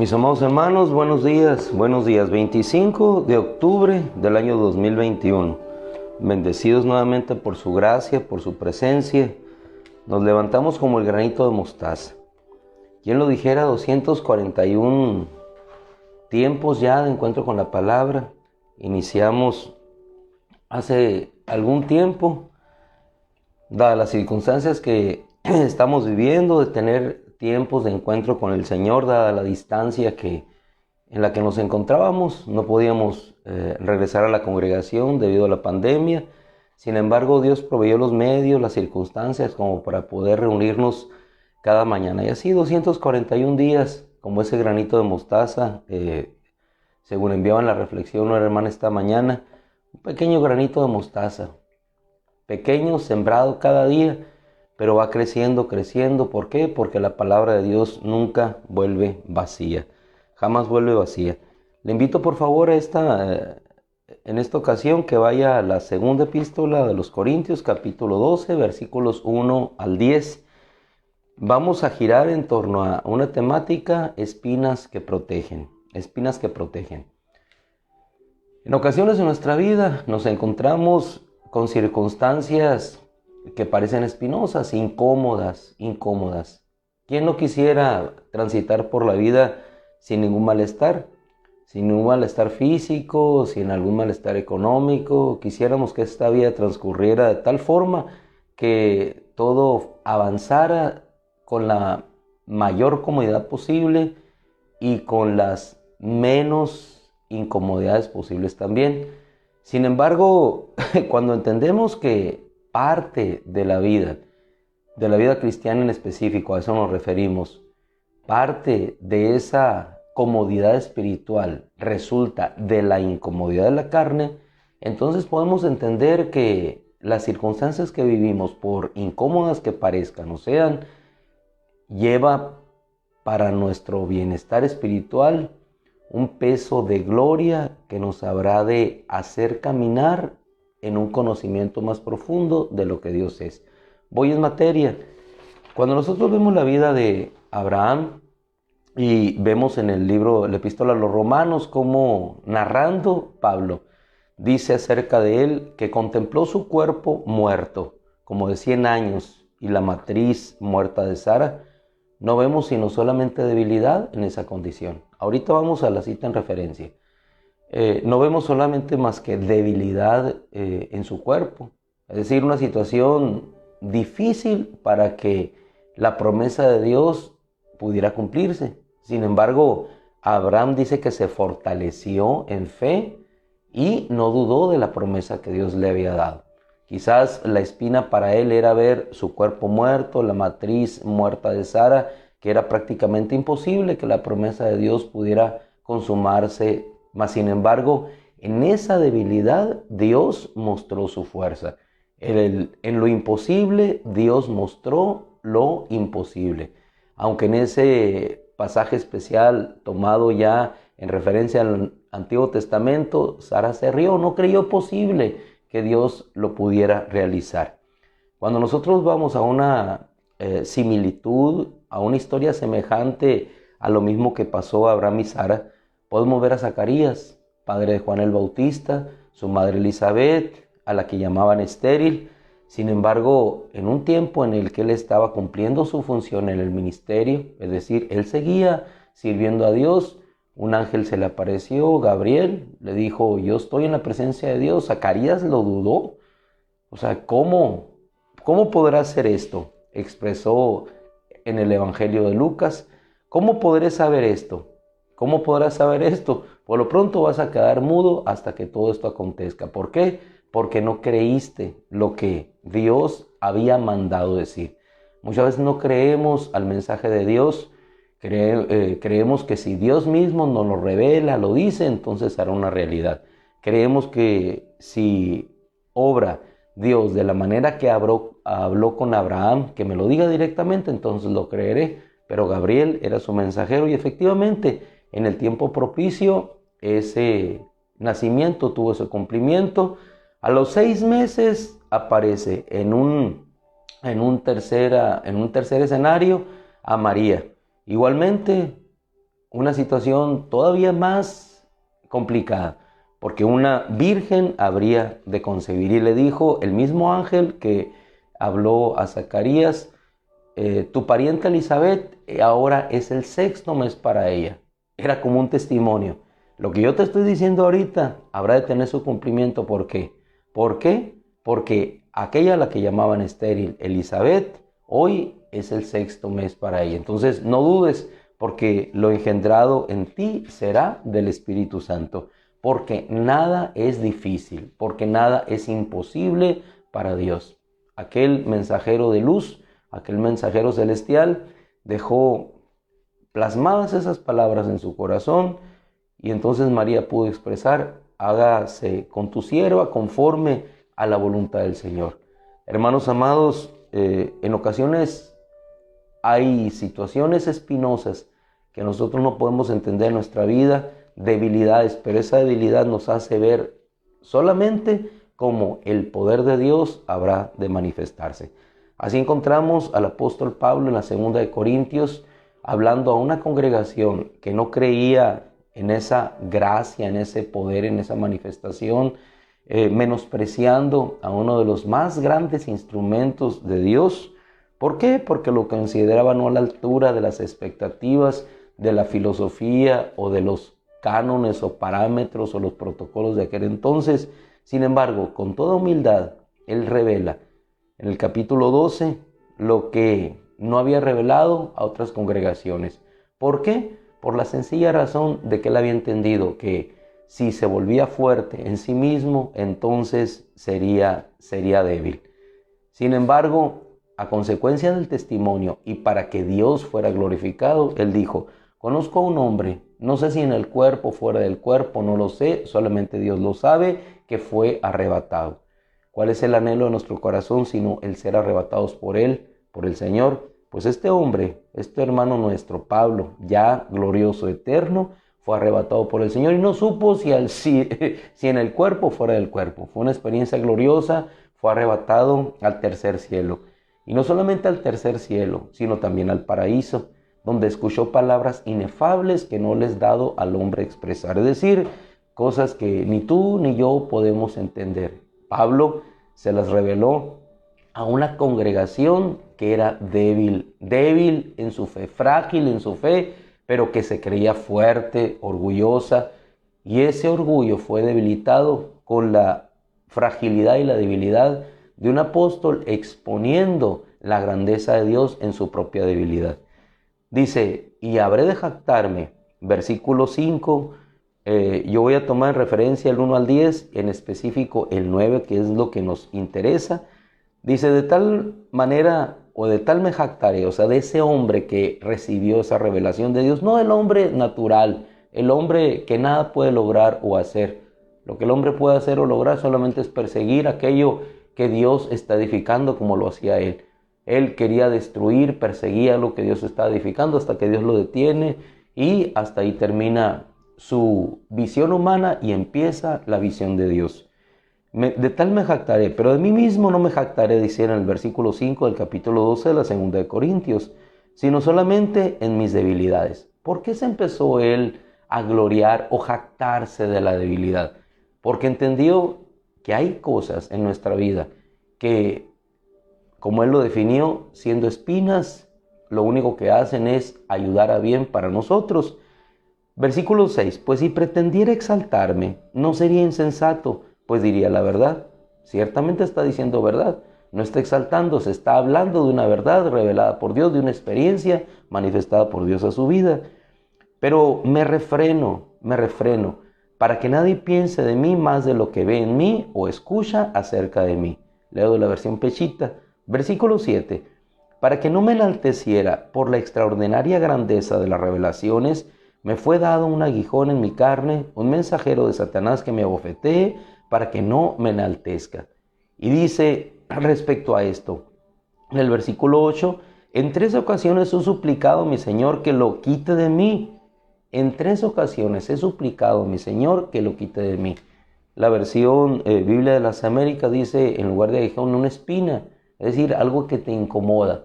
Mis amados hermanos, buenos días, 25 de octubre del año 2021. Bendecidos nuevamente por su gracia, por su presencia. Nos levantamos como el granito de mostaza. ¿Quién lo dijera? 241 tiempos ya de encuentro con la palabra. Iniciamos hace algún tiempo, dadas las circunstancias que estamos viviendo, de tener tiempos de encuentro con el Señor, dada la distancia en la que nos encontrábamos. No podíamos regresar a la congregación debido a la pandemia. Sin embargo, Dios proveyó los medios, las circunstancias como para poder reunirnos cada mañana. Y así 241 días, como ese granito de mostaza, según enviaba en la reflexión una hermana esta mañana, un pequeño granito de mostaza, pequeño, sembrado cada día, pero va creciendo. ¿Por qué? Porque la palabra de Dios nunca vuelve vacía, jamás vuelve vacía. Le invito por favor en esta ocasión que vaya a la segunda epístola de los Corintios, capítulo 12, versículos 1 al 10. Vamos a girar en torno a una temática: espinas que protegen. Espinas que protegen. En ocasiones en nuestra vida nos encontramos con circunstancias que parecen espinosas, incómodas. ¿Quién no quisiera transitar por la vida sin ningún malestar? Sin ningún malestar físico, sin algún malestar económico. Quisiéramos que esta vida transcurriera de tal forma que todo avanzara con la mayor comodidad posible y con las menos incomodidades posibles también. Sin embargo, cuando entendemos que parte de la vida cristiana en específico, a eso nos referimos, parte de esa comodidad espiritual resulta de la incomodidad de la carne, entonces podemos entender que las circunstancias que vivimos, por incómodas que parezcan o sean, lleva para nuestro bienestar espiritual un peso de gloria que nos habrá de hacer caminar en un conocimiento más profundo de lo que Dios es. Voy en materia. Cuando nosotros vemos la vida de Abraham y vemos en el libro, la epístola a los Romanos, como narrando Pablo, dice acerca de él que contempló su cuerpo muerto, como de 100 años, y la matriz muerta de Sara. No vemos sino solamente debilidad en esa condición. Ahorita vamos a la cita en referencia. No vemos solamente más que debilidad en su cuerpo. Es decir, una situación difícil para que la promesa de Dios pudiera cumplirse. Sin embargo, Abraham dice que se fortaleció en fe y no dudó de la promesa que Dios le había dado. Quizás la espina para él era ver su cuerpo muerto, la matriz muerta de Sara, que era prácticamente imposible que la promesa de Dios pudiera consumarse. Mas sin embargo, en esa debilidad Dios mostró su fuerza. En lo imposible Dios mostró lo imposible. Aunque en ese pasaje especial tomado ya en referencia al Antiguo Testamento, Sara se rió, no creyó posible que Dios lo pudiera realizar. Cuando nosotros vamos a una similitud, a una historia semejante a lo mismo que pasó a Abraham y Sara, podemos ver a Zacarías, padre de Juan el Bautista, su madre Elizabeth, a la que llamaban estéril. Sin embargo, en un tiempo en el que él estaba cumpliendo su función en el ministerio, es decir, él seguía sirviendo a Dios, un ángel se le apareció, Gabriel, le dijo: yo estoy en la presencia de Dios. Zacarías lo dudó. O sea, ¿cómo podrá hacer esto? Expresó en el Evangelio de Lucas: ¿cómo podré saber esto? ¿Cómo podrás saber esto? Por lo pronto vas a quedar mudo hasta que todo esto acontezca. ¿Por qué? Porque no creíste lo que Dios había mandado decir. Muchas veces no creemos al mensaje de Dios. Creemos que si Dios mismo nos lo revela, lo dice, entonces hará una realidad. Creemos que si obra Dios de la manera que habló con Abraham, que me lo diga directamente, entonces lo creeré. Pero Gabriel era su mensajero y efectivamente en el tiempo propicio ese nacimiento tuvo ese cumplimiento. A los 6 meses aparece en un tercer escenario a María. Igualmente una situación todavía más complicada, porque una virgen habría de concebir. Y le dijo el mismo ángel que habló a Zacarías, tu pariente Elizabeth ahora es el sexto mes para ella. Era como un testimonio. Lo que yo te estoy diciendo ahorita habrá de tener su cumplimiento. ¿Por qué? ¿Por qué? Porque aquella a la que llamaban estéril, Elizabeth, hoy es el sexto mes para ella. Entonces no dudes, porque lo engendrado en ti será del Espíritu Santo. Porque nada es difícil, porque nada es imposible para Dios. Aquel mensajero de luz, aquel mensajero celestial, dejó plasmadas esas palabras en su corazón, y entonces María pudo expresar, hágase con tu sierva conforme a la voluntad del Señor. Hermanos amados, en ocasiones hay situaciones espinosas que nosotros no podemos entender en nuestra vida, debilidades, pero esa debilidad nos hace ver solamente cómo el poder de Dios habrá de manifestarse. Así encontramos al apóstol Pablo en la segunda de Corintios, hablando a una congregación que no creía en esa gracia, en ese poder, en esa manifestación, menospreciando a uno de los más grandes instrumentos de Dios. ¿Por qué? Porque lo consideraba no a la altura de las expectativas de la filosofía o de los cánones o parámetros o los protocolos de aquel entonces. Sin embargo, con toda humildad, él revela en el capítulo 12 lo que no había revelado a otras congregaciones. ¿Por qué? Por la sencilla razón de que él había entendido que si se volvía fuerte en sí mismo, entonces sería débil. Sin embargo, a consecuencia del testimonio y para que Dios fuera glorificado, él dijo, conozco a un hombre, no sé si en el cuerpo o fuera del cuerpo, no lo sé, solamente Dios lo sabe, que fue arrebatado. ¿Cuál es el anhelo de nuestro corazón sino el ser arrebatados por él, por el Señor? Pues este hombre, este hermano nuestro, Pablo, ya glorioso, eterno, fue arrebatado por el Señor y no supo si en el cuerpo o fuera del cuerpo. Fue una experiencia gloriosa, fue arrebatado al tercer cielo. Y no solamente al tercer cielo, sino también al paraíso, donde escuchó palabras inefables que no les dado al hombre expresar. Es decir, cosas que ni tú ni yo podemos entender. Pablo se las reveló a una congregación que era débil en su fe, frágil en su fe, pero que se creía fuerte, orgullosa, y ese orgullo fue debilitado con la fragilidad y la debilidad de un apóstol exponiendo la grandeza de Dios en su propia debilidad. Dice, y habré de jactarme, versículo 5, yo voy a tomar en referencia el 1 al 10, en específico el 9, que es lo que nos interesa. Dice, de tal manera o de tal me jactaré, o sea, de ese hombre que recibió esa revelación de Dios, no del hombre natural, el hombre que nada puede lograr o hacer. Lo que el hombre puede hacer o lograr solamente es perseguir aquello que Dios está edificando, como lo hacía él. Él quería destruir, perseguía lo que Dios está edificando hasta que Dios lo detiene, y hasta ahí termina su visión humana y empieza la visión de Dios. De tal me jactaré, pero de mí mismo no me jactaré, dice en el versículo 5 del capítulo 12 de la segunda de Corintios, sino solamente en mis debilidades. ¿Por qué se empezó él a gloriar o jactarse de la debilidad? Porque entendió que hay cosas en nuestra vida que, como él lo definió, siendo espinas, lo único que hacen es ayudar a bien para nosotros. Versículo 6, pues si pretendiera exaltarme, no sería insensato, pues diría la verdad. Ciertamente está diciendo verdad, no está exaltándose, está hablando de una verdad revelada por Dios, de una experiencia manifestada por Dios a su vida. Pero me refreno, para que nadie piense de mí más de lo que ve en mí o escucha acerca de mí. Leo de la versión Pechita. Versículo 7, para que no me enalteciera por la extraordinaria grandeza de las revelaciones, me fue dado un aguijón en mi carne, un mensajero de Satanás que me abofetee para que no me enaltezca. Y dice respecto a esto, en el versículo 8, en 3 ocasiones he suplicado a mi Señor que lo quite de mí. En 3 ocasiones he suplicado a mi Señor que lo quite de mí. La versión Biblia de las Américas dice, en lugar de aguijón, una espina, es decir, algo que te incomoda.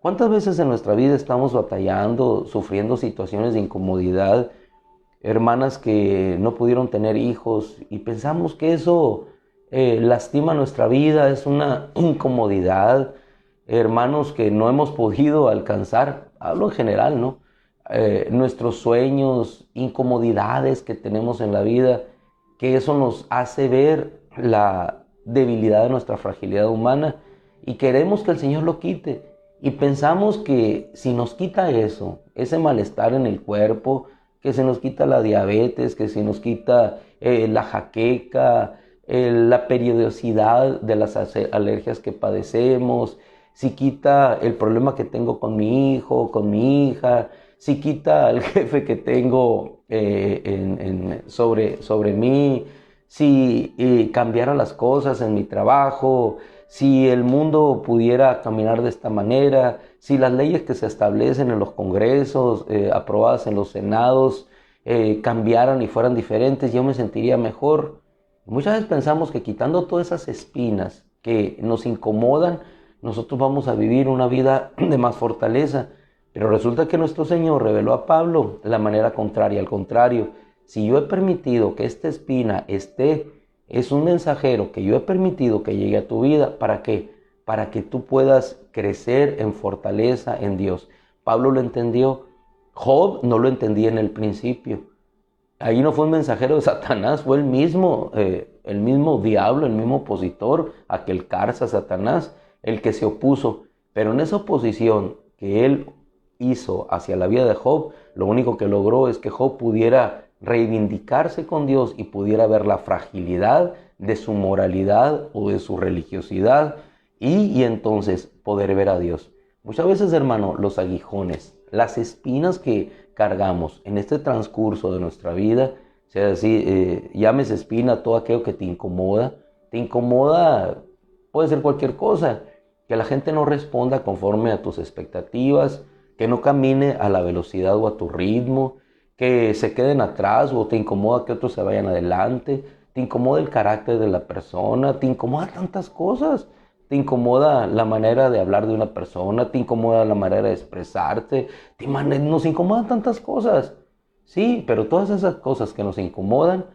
¿Cuántas veces en nuestra vida estamos batallando, sufriendo situaciones de incomodidad? Hermanas que no pudieron tener hijos y pensamos que eso lastima nuestra vida, es una incomodidad. Hermanos que no hemos podido alcanzar, hablo en general, ¿no? Nuestros sueños, incomodidades que tenemos en la vida, que eso nos hace ver la debilidad de nuestra fragilidad humana y queremos que el Señor lo quite. Y pensamos que si nos quita eso, ese malestar en el cuerpo, que se nos quita la diabetes, que se nos quita la jaqueca, la periodicidad de las alergias que padecemos, si quita el problema que tengo con mi hijo, con mi hija, si quita el jefe que tengo sobre mí, si cambiara las cosas en mi trabajo, si el mundo pudiera caminar de esta manera, si las leyes que se establecen en los congresos, aprobadas en los senados, cambiaran y fueran diferentes, yo me sentiría mejor. Muchas veces pensamos que quitando todas esas espinas que nos incomodan, nosotros vamos a vivir una vida de más fortaleza. Pero resulta que nuestro Señor reveló a Pablo la manera contraria. Al contrario, si yo he permitido que esta espina esté, es un mensajero que yo he permitido que llegue a tu vida. ¿Para qué? Para que tú puedas crecer en fortaleza en Dios. Pablo lo entendió. Job no lo entendía en el principio. Ahí no fue un mensajero de Satanás, fue el mismo diablo, el mismo opositor, aquel Carza, Satanás, el que se opuso. Pero en esa oposición que él hizo hacia la vida de Job, lo único que logró es que Job pudiera reivindicarse con Dios y pudiera ver la fragilidad de su moralidad o de su religiosidad y entonces poder ver a Dios. Muchas veces, hermano, los aguijones, las espinas que cargamos en este transcurso de nuestra vida, sea así, llámese espina todo aquello que te incomoda, puede ser cualquier cosa, que la gente no responda conforme a tus expectativas, que no camine a la velocidad o a tu ritmo, que se queden atrás o te incomoda que otros se vayan adelante, te incomoda el carácter de la persona, te incomoda tantas cosas, te incomoda la manera de hablar de una persona, te incomoda la manera de expresarte, nos incomodan tantas cosas. Sí, pero todas esas cosas que nos incomodan,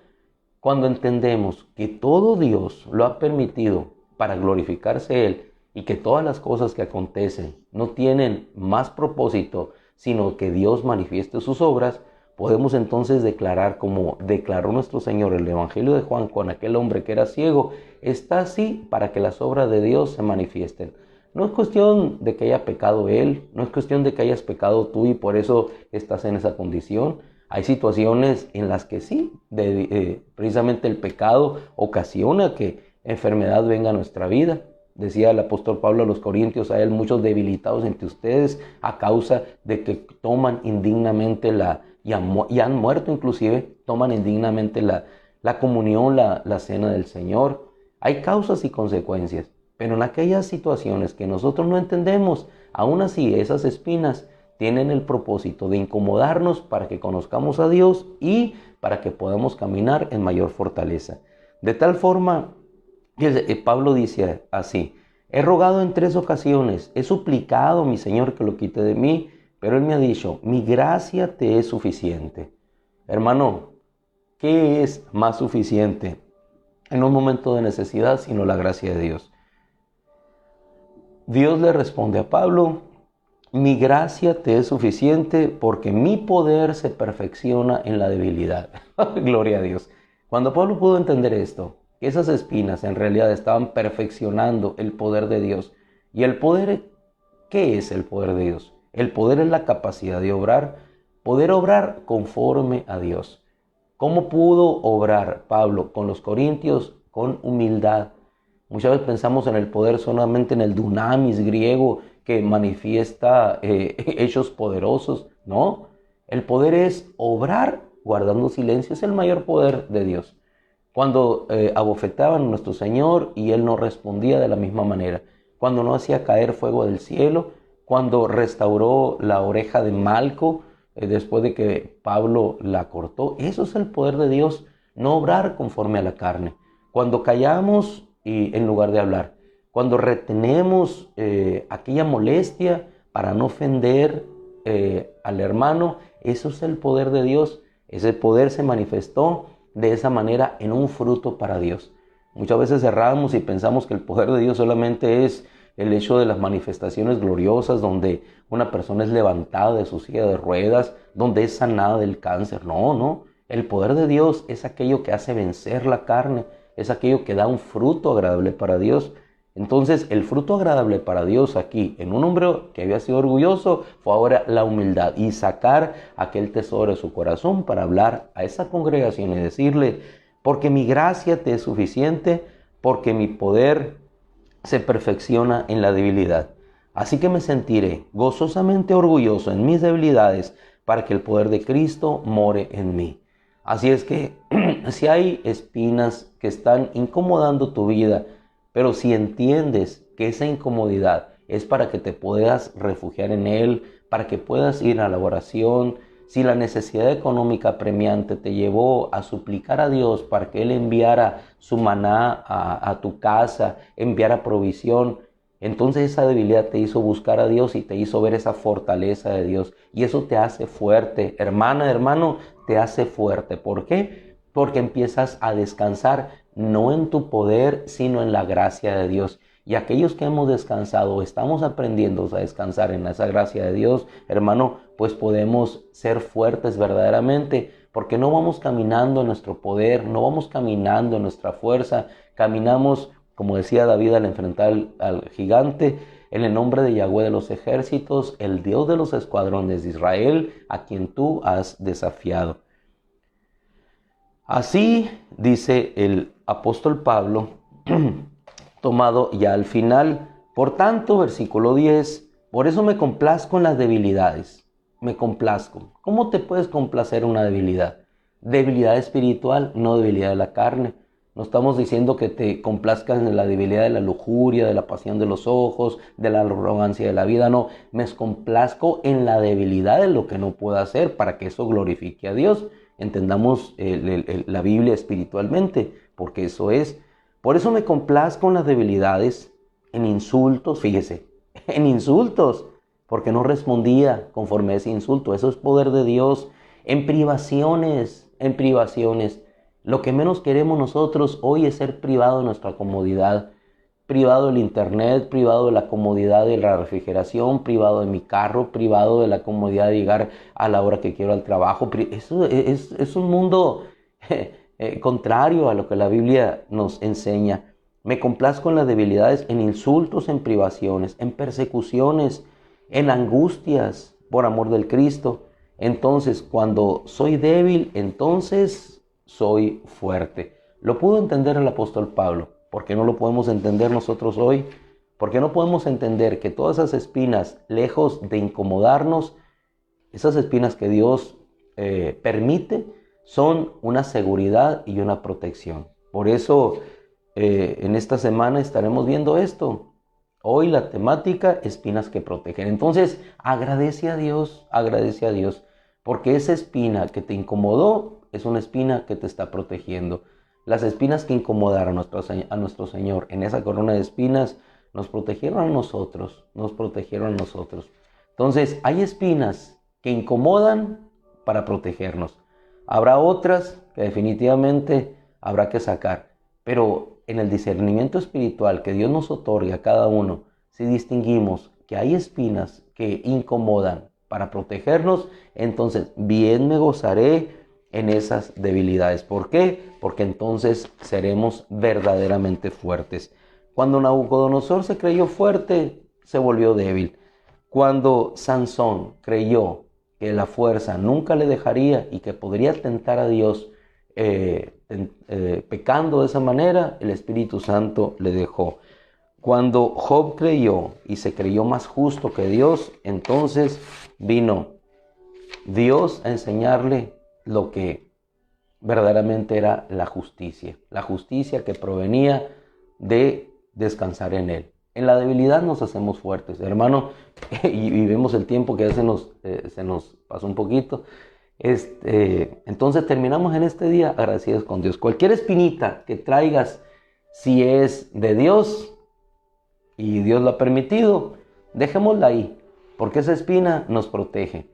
cuando entendemos que todo Dios lo ha permitido para glorificarse Él, y que todas las cosas que acontecen no tienen más propósito, sino que Dios manifieste sus obras, podemos entonces declarar, como declaró nuestro Señor en el Evangelio de Juan con aquel hombre que era ciego, está así para que las obras de Dios se manifiesten. No es cuestión de que haya pecado él, no es cuestión de que hayas pecado tú y por eso estás en esa condición. Hay situaciones en las que sí, precisamente el pecado ocasiona que enfermedad venga a nuestra vida. Decía el apóstol Pablo a los Corintios, hay muchos debilitados entre ustedes a causa de que toman indignamente y han muerto inclusive, toman indignamente la comunión, la cena del Señor. Hay causas y consecuencias, pero en aquellas situaciones que nosotros no entendemos, aún así esas espinas tienen el propósito de incomodarnos para que conozcamos a Dios y para que podamos caminar en mayor fortaleza. De tal forma, Pablo dice así, he rogado en 3 ocasiones, he suplicado a mi Señor que lo quite de mí, pero Él me ha dicho, mi gracia te es suficiente. Hermano, ¿qué es más suficiente en un momento de necesidad sino la gracia de Dios? Dios le responde a Pablo, mi gracia te es suficiente porque mi poder se perfecciona en la debilidad. Gloria a Dios. Cuando Pablo pudo entender esto, que esas espinas en realidad estaban perfeccionando el poder de Dios. ¿Y el poder? ¿Qué es el poder de Dios? El poder es la capacidad de obrar, poder obrar conforme a Dios. ¿Cómo pudo obrar Pablo con los corintios? Con humildad. Muchas veces pensamos en el poder solamente en el dunamis griego que manifiesta hechos poderosos. No, el poder es obrar guardando silencio, es el mayor poder de Dios. Cuando abofetaban a nuestro Señor y Él no respondía de la misma manera. Cuando no hacía caer fuego del cielo. Cuando restauró la oreja de Malco después de que Pablo la cortó. Eso es el poder de Dios, no obrar conforme a la carne. Cuando callamos en lugar de hablar. Cuando retenemos aquella molestia para no ofender al hermano. Eso es el poder de Dios. Ese poder se manifestó de esa manera en un fruto para Dios. Muchas veces cerramos y pensamos que el poder de Dios solamente es el hecho de las manifestaciones gloriosas, donde una persona es levantada de su silla de ruedas, donde es sanada del cáncer. No, no. El poder de Dios es aquello que hace vencer la carne, es aquello que da un fruto agradable para Dios. Entonces, el fruto agradable para Dios aquí, en un hombre que había sido orgulloso, fue ahora la humildad y sacar aquel tesoro de su corazón para hablar a esa congregación y decirle: porque mi gracia te es suficiente, porque mi poder se perfecciona en la debilidad. Así que me sentiré gozosamente orgulloso en mis debilidades para que el poder de Cristo more en mí. Así es que si hay espinas que están incomodando tu vida, pero si entiendes que esa incomodidad es para que te puedas refugiar en Él, para que puedas ir a la oración, si la necesidad económica apremiante te llevó a suplicar a Dios para que Él enviara su maná a tu casa, enviara provisión, entonces esa debilidad te hizo buscar a Dios y te hizo ver esa fortaleza de Dios. Y eso te hace fuerte. Hermana, hermano, te hace fuerte. ¿Por qué? Porque empiezas a descansar no en tu poder, sino en la gracia de Dios. Y aquellos que hemos descansado, estamos aprendiendo a descansar en esa gracia de Dios, hermano, pues podemos ser fuertes verdaderamente, porque no vamos caminando en nuestro poder, no vamos caminando en nuestra fuerza, caminamos, como decía David al enfrentar al gigante, en el nombre de Yahweh de los ejércitos, el Dios de los escuadrones de Israel, a quien tú has desafiado. Así dice el apóstol Pablo, tomado ya al final. Por tanto, versículo 10, por eso me complazco en las debilidades. Me complazco. ¿Cómo te puedes complacer en una debilidad? Debilidad espiritual, no debilidad de la carne. No estamos diciendo que te complazcas en la debilidad de la lujuria, de la pasión de los ojos, de la arrogancia de la vida. No, me complazco en la debilidad de lo que no puedo hacer para que eso glorifique a Dios. Entendamos la Biblia espiritualmente, porque eso es. Por eso me complazco en las debilidades, en insultos, fíjese, en insultos, porque no respondía conforme a ese insulto. Eso es poder de Dios. En privaciones. Lo que menos queremos nosotros hoy es ser privado de nuestra comodidad, privado del internet, privado de la comodidad de la refrigeración, privado de mi carro, privado de la comodidad de llegar a la hora que quiero al trabajo. Eso es un mundo contrario a lo que la Biblia nos enseña. Me complazco en las debilidades, en insultos, en privaciones, en persecuciones, en angustias por amor del Cristo. Entonces, cuando soy débil, entonces soy fuerte. Lo pudo entender el apóstol Pablo. ¿Por qué no lo podemos entender nosotros hoy? ¿Por qué no podemos entender que todas esas espinas, lejos de incomodarnos, esas espinas que Dios permite, son una seguridad y una protección? Por eso en esta semana estaremos viendo esto. Hoy la temática, espinas que protegen. Entonces agradece a Dios, porque esa espina que te incomodó es una espina que te está protegiendo. Las espinas que incomodaron a nuestro Señor en esa corona de espinas nos protegieron a nosotros, Entonces hay espinas que incomodan para protegernos. Habrá otras que definitivamente habrá que sacar, pero en el discernimiento espiritual que Dios nos otorga a cada uno, si distinguimos que hay espinas que incomodan para protegernos, entonces bien me gozaré en esas debilidades. ¿Por qué? Porque entonces seremos verdaderamente fuertes. Cuando Nabucodonosor se creyó fuerte, se volvió débil. Cuando Sansón creyó que la fuerza nunca le dejaría y que podría tentar a Dios pecando de esa manera, el Espíritu Santo le dejó. Cuando Job creyó y se creyó más justo que Dios, entonces vino Dios a enseñarle lo que verdaderamente era la justicia que provenía de descansar en Él. En la debilidad nos hacemos fuertes, hermano, y vemos el tiempo que ya se nos pasó un poquito. Entonces terminamos en este día agradecidos con Dios. Cualquier espinita que traigas, si es de Dios y Dios lo ha permitido, dejémosla ahí, porque esa espina nos protege.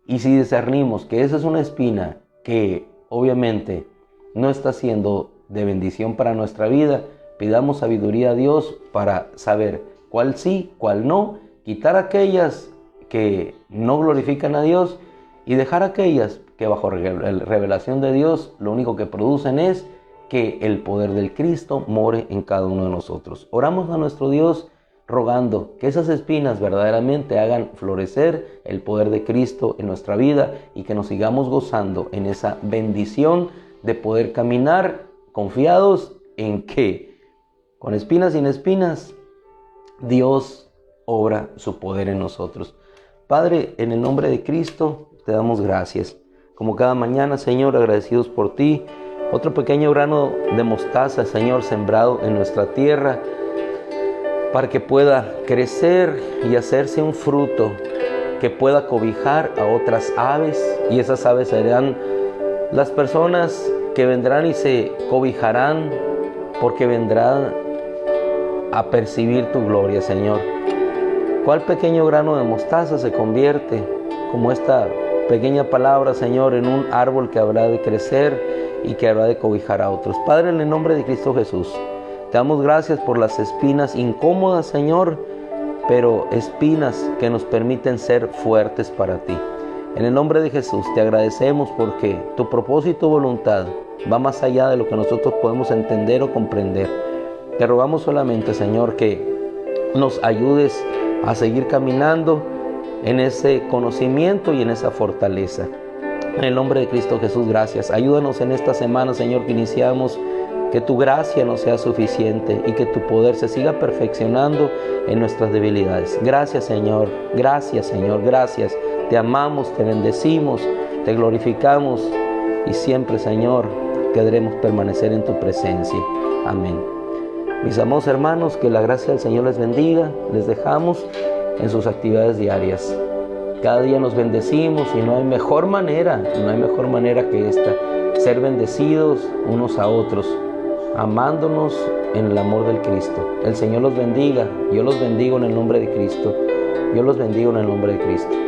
Y si discernimos que esa es una espina que obviamente no está siendo de bendición para nuestra vida, pidamos sabiduría a Dios para saber cuál sí, cuál no, quitar aquellas que no glorifican a Dios y dejar aquellas que bajo revelación de Dios lo único que producen es que el poder del Cristo more en cada uno de nosotros. Oramos a nuestro Dios rogando que esas espinas verdaderamente hagan florecer el poder de Cristo en nuestra vida y que nos sigamos gozando en esa bendición de poder caminar confiados en que con espinas sin espinas Dios obra su poder en nosotros. Padre, en el nombre de Cristo te damos gracias. Como cada mañana, Señor, agradecidos por ti. Otro pequeño grano de mostaza, Señor, sembrado en nuestra tierra para que pueda crecer y hacerse un fruto que pueda cobijar a otras aves, y esas aves serán las personas que vendrán y se cobijarán porque vendrán a percibir tu gloria, Señor. ¿Cuál pequeño grano de mostaza se convierte como esta pequeña palabra, Señor, en un árbol que habrá de crecer y que habrá de cobijar a otros? Padre, en el nombre de Cristo Jesús, te damos gracias por las espinas incómodas, Señor, pero espinas que nos permiten ser fuertes para ti. En el nombre de Jesús te agradecemos porque tu propósito y voluntad va más allá de lo que nosotros podemos entender o comprender. Te rogamos solamente, Señor, que nos ayudes a seguir caminando en ese conocimiento y en esa fortaleza. En el nombre de Cristo Jesús, gracias. Ayúdanos en esta semana, Señor, que iniciamos, que tu gracia nos sea suficiente y que tu poder se siga perfeccionando en nuestras debilidades. Gracias, Señor. Gracias, Señor. Gracias. Te amamos, te bendecimos, te glorificamos y siempre, Señor, queremos permanecer en tu presencia. Amén. Mis amados hermanos, que la gracia del Señor les bendiga. Les dejamos en sus actividades diarias. Cada día nos bendecimos y no hay mejor manera que esta. Ser bendecidos unos a otros, amándonos en el amor del Cristo. El Señor los bendiga. Yo los bendigo en el nombre de Cristo. Yo los bendigo en el nombre de Cristo.